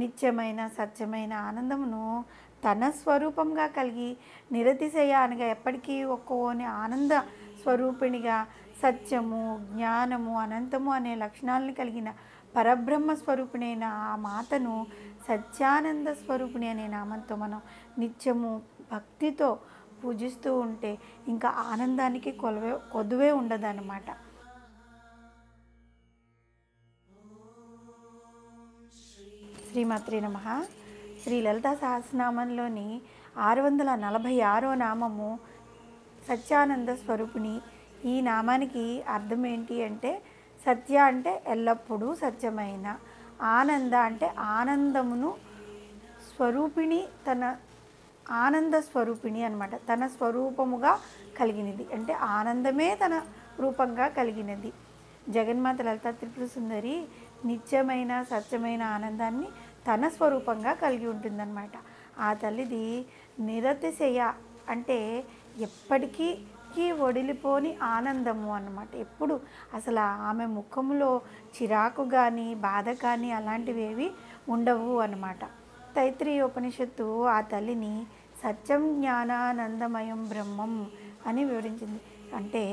నిత్యమైన సత్యమైన ఆనందమును తన స్వరూపంగా కలిగి నిరతిశయ అనగా ఎప్పటికీ ఒక్కోని ఆనంద స్వరూపిణిగా సత్యము జ్ఞానము అనంతము అనే లక్షణాలను కలిగిన పరబ్రహ్మ స్వరూపిణైన ఆ మాతను సత్యానంద స్వరూపిణి అనే నామంతో మనం నిత్యము భక్తితో పూజిస్తూ ఉంటే ఇంకా ఆనందానికి కొదువే ఉండదన్నమాట. శ్రీమాత్రే నమః. శ్రీ లలితా సహస్రనామంలోని 646వ నామము సత్యానంద స్వరూపిణి. ఈ నామానికి అర్థం ఏంటి అంటే సత్య అంటే ఎల్లప్పుడూ సత్యమైన, ఆనంద అంటే ఆనందమును స్వరూపిణి, తన ఆనంద స్వరూపిణి అనమాట. తన స్వరూపముగా కలిగినది అంటే ఆనందమే తన రూపంగా కలిగినది. జగన్మాత లలితా త్రిపుర సుందరి నిత్యమైన సత్యమైన ఆనందాన్ని తన స్వరూపంగా కలిగి ఉంటుందన్నమాట. ఆ తల్లిది నిరతిశయ అంటే ఎప్పటికీ వడిలిపోని ఆనందము అన్నమాట. ఎప్పుడు అసలు ఆమె ముఖంలో చిరాకు కానీ బాధ కానీ అలాంటివి ఏవి ఉండవు అన్నమాట. తైత్రీయ ఉపనిషత్తు ఆ తల్లిని సత్యం జ్ఞానానందమయం బ్రహ్మం అని వివరించింది. అంటే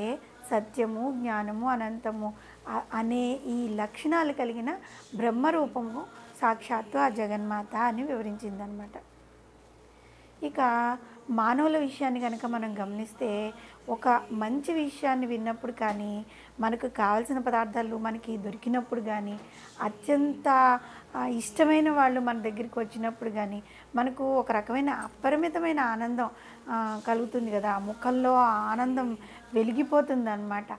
సత్యము జ్ఞానము అనంతము అనే ఈ లక్షణాలు కలిగిన బ్రహ్మరూపము సాక్షాత్తు ఆ జగన్మాత అని వివరించిందనమాట. ఇక మానవుల విషయాన్ని కనుక మనం గమనిస్తే ఒక మంచి విషయాన్ని విన్నప్పుడు కానీ, మనకు కావాల్సిన పదార్థాలు మనకి దొరికినప్పుడు కానీ, అత్యంత ఇష్టమైన వాళ్ళు మన దగ్గరికి వచ్చినప్పుడు కానీ మనకు ఒక రకమైన అపరిమితమైన ఆనందం కలుగుతుంది కదా. ఆ ముఖంలో ఆనందం వెలిగిపోతుంది అన్నమాట.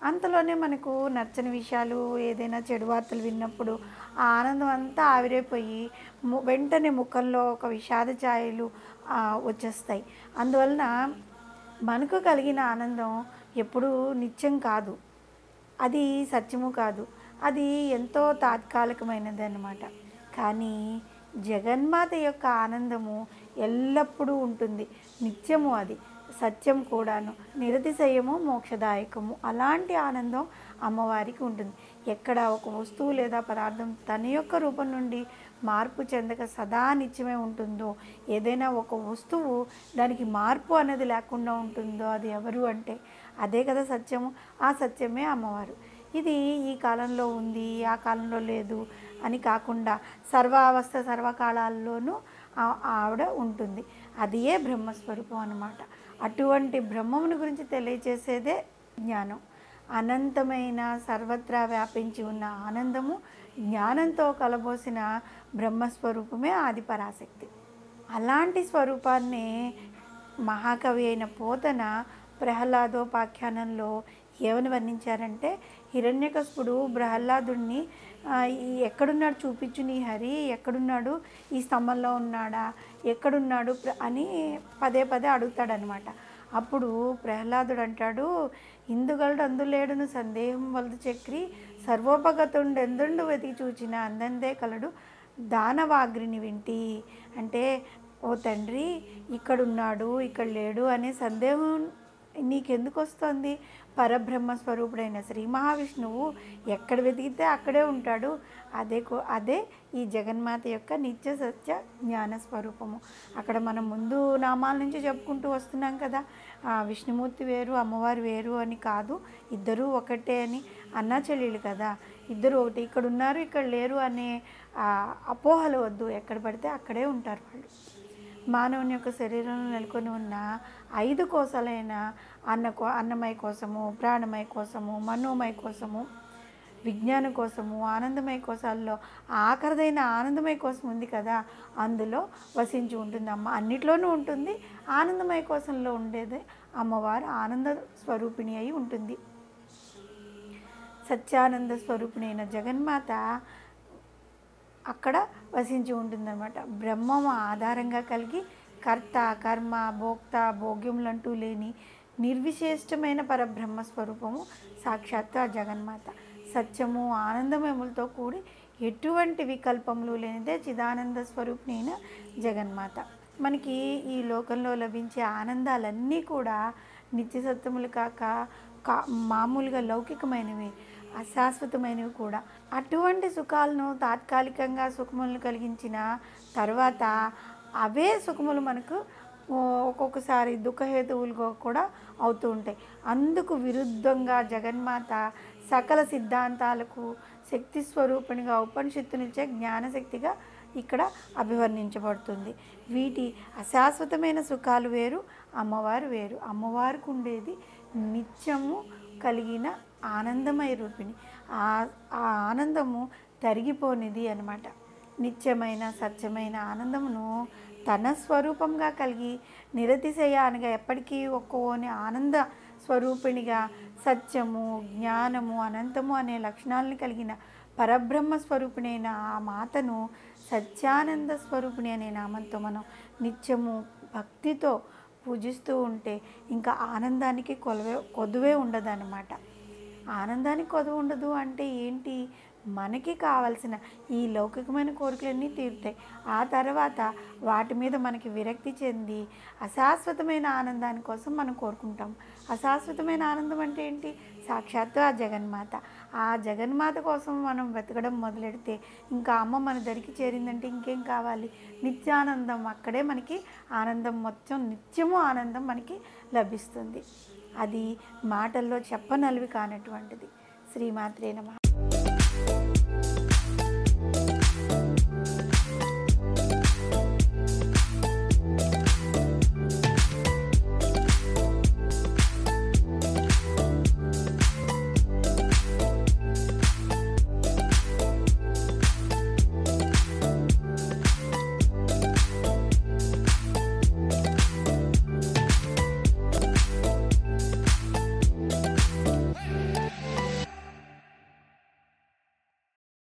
అంతలోనే మనకు నచ్చని విషయాలు ఏదైనా చెడు వార్తలు విన్నప్పుడు ఆ ఆనందం అంతా ఆవిరైపోయి వెంటనే ముఖంలో ఒక విషాద ఛాయలు వచ్చేస్తాయి. అందువలన మనకు కలిగిన ఆనందం ఎప్పుడూ నిత్యం కాదు, అది సత్యము కాదు, అది ఎంతో తాత్కాలికమైనది అన్నమాట. కానీ జగన్మాత యొక్క ఆనందము ఎల్లప్పుడూ ఉంటుంది, నిత్యము, అది సత్యం కూడాను, నిరతిశయము మోక్షదాయకము. అలాంటి ఆనందం అమ్మవారికి ఉంటుంది. ఎక్కడ ఒక వస్తువు లేదా పదార్థం తన యొక్క రూపం నుండి మార్పు చెందక సదా నిత్యమే ఉంటుందో, ఏదైనా ఒక వస్తువు దానికి మార్పు అనేది లేకుండా ఉంటుందో అది ఎవరు అంటే అదే కదా సత్యము. ఆ సత్యమే అమ్మవారు. ఇది ఈ కాలంలో ఉంది, ఆ కాలంలో లేదు అని కాకుండా సర్వావస్థ సర్వకాలాల్లోనూ ఆవిడ ఉంటుంది. అది ఏ బ్రహ్మస్వరూపం అన్నమాట. అటువంటి బ్రహ్మముని గురించి తెలియచేసేదే జ్ఞానం. అనంతమైన సర్వత్రా వ్యాపించి ఉన్న ఆనందము జ్ఞానంతో కలబోసిన బ్రహ్మస్వరూపమే ఆది పరాశక్తి. అలాంటి స్వరూపాన్ని మహాకవి అయిన పోతన ప్రహ్లాదోపాఖ్యానంలో ఏమని వర్ణించారంటే, హిరణ్యకశిపుడు ప్రహ్లాదుడిని ఎక్కడున్నాడు చూపించు నీ హరి, ఎక్కడున్నాడు, ఈ స్తంభంలో ఉన్నాడా, ఎక్కడున్నాడు అని పదే పదే అడుగుతాడనమాట. అప్పుడు ప్రహ్లాదుడు అంటాడు, ఇందుగలడు అందులేడును సందేహం వలదు చక్రి, సర్వోపగతుండెందుండు వెతికి చూచిన అందందే కలడు దానవాగ్రిని వింటి. అంటే ఓ తండ్రి, ఇక్కడున్నాడు ఇక్కడ లేడు అనే సందేహం నీకెందుకు వస్తుంది? పరబ్రహ్మ స్వరూపుడైన శ్రీ మహావిష్ణువు ఎక్కడ వెతికితే అక్కడే ఉంటాడు. అదే ఈ జగన్మాత యొక్క నిత్య సత్య జ్ఞాన స్వరూపము. అక్కడ మనం ముందు నామాల నుంచి చెప్పుకుంటూ వస్తున్నాం కదా, విష్ణుమూర్తి వేరు అమ్మవారు వేరు అని కాదు, ఇద్దరూ ఒకటే అని. అన్నా చెల్లెలు కదా, ఇద్దరు ఒకటి, ఇక్కడ ఉన్నారు ఇక్కడ లేరు అనే అపోహలు వద్దు. ఎక్కడ పడితే అక్కడే ఉంటారు వాళ్ళు. మానవుని యొక్క శరీరంలో నెలకొని ఉన్న 5 కోశాలైన అన్నమయ కోసము, ప్రాణమయ కోసము, మనోమయ కోసము, విజ్ఞాన కోసము, ఆనందమయ కోశాల్లో ఆఖరిదైన ఆనందమయ కోసం ఉంది కదా, అందులో వసించి ఉంటుంది అమ్మ. అన్నిట్లోనూ ఉంటుంది. ఆనందమయ కోశంలో ఉండేది అమ్మవారు ఆనంద స్వరూపిణి అయి ఉంటుంది. సత్యానంద స్వరూపిణి అయిన జగన్మాత అక్కడ వసించి ఉంటుందన్నమాట. బ్రహ్మము ఆధారంగా కలిగి కర్త కర్మ భోక్త భోగ్యములంటూ లేని నిర్విశేషమైన పరబ్రహ్మ స్వరూపము సాక్షాత్తు ఆ జగన్మాత. సత్యము ఆనందమయములతో కూడి ఎటువంటి వికల్పములు లేనిదే చిదానంద స్వరూపిణి అయిన జగన్మాత. మనకి ఈ లోకంలో లభించే ఆనందాలన్నీ కూడా నిత్య సత్యములు కాక మామూలుగా లౌకికమైనవి. అశాశ్వతమైనవి కూడా. అటువంటి సుఖాలను తాత్కాలికంగా సుఖములను కలిగించిన తర్వాత అవే సుఖములు మనకు ఒక్కొక్కసారి దుఃఖహేతువులుగా కూడా అవుతూ ఉంటాయి. అందుకు విరుద్ధంగా జగన్మాత సకల సిద్ధాంతాలకు శక్తి స్వరూపిణిగా ఉపనిషత్తునిచ్చే జ్ఞానశక్తిగా ఇక్కడ అభివర్ణించబడుతుంది. వీటి అశాశ్వతమైన సుఖాలు వేరు, అమ్మవారు వేరు. అమ్మవారికి ఉండేది నిత్యము కలిగిన ఆనందమయ రూపిణి. ఆ ఆనందము తరిగిపోనిది అన్నమాట. నిత్యమైన సత్యమైన ఆనందమును తన స్వరూపంగా కలిగి నిరతిశయానిగా ఎప్పటికీ ఒక్కోని ఆనంద స్వరూపిణిగా సత్యము, జ్ఞానము, అనంతము అనే లక్షణాలను కలిగిన పరబ్రహ్మ స్వరూపిణైన ఆ మాతను సత్యానంద స్వరూపిణి అనే నామంతో మనం నిత్యము భక్తితో పూజిస్తూ ఉంటే ఇంకా ఆనందానికి కొదువే ఉండదన్నమాట. ఆనందానికి కొదువు ఉండదు అంటే ఏంటి? మనకి కావలసిన ఈ లౌకికమైన కోరికలన్నీ తీరుతాయి. ఆ తర్వాత వాటి మీద మనకి విరక్తి చెంది అశాశ్వతమైన ఆనందాని కోసం మనం కోరుకుంటాం. అశాశ్వతమైన ఆనందం అంటే ఏంటి? సాక్షాత్తు ఆ జగన్మాత. ఆ జగన్మాత కోసం మనం వెతకడం మొదలెడితే ఇంకా అమ్మ మన దరికి చేరిందంటే ఇంకేం కావాలి? నిత్యానందం. అక్కడే మనకి ఆనందం, మొత్తం నిత్యము ఆనందం మనకి లభిస్తుంది. అది మాటల్లో చెప్పనలివి కానటువంటిది. శ్రీమాత్రే నమః.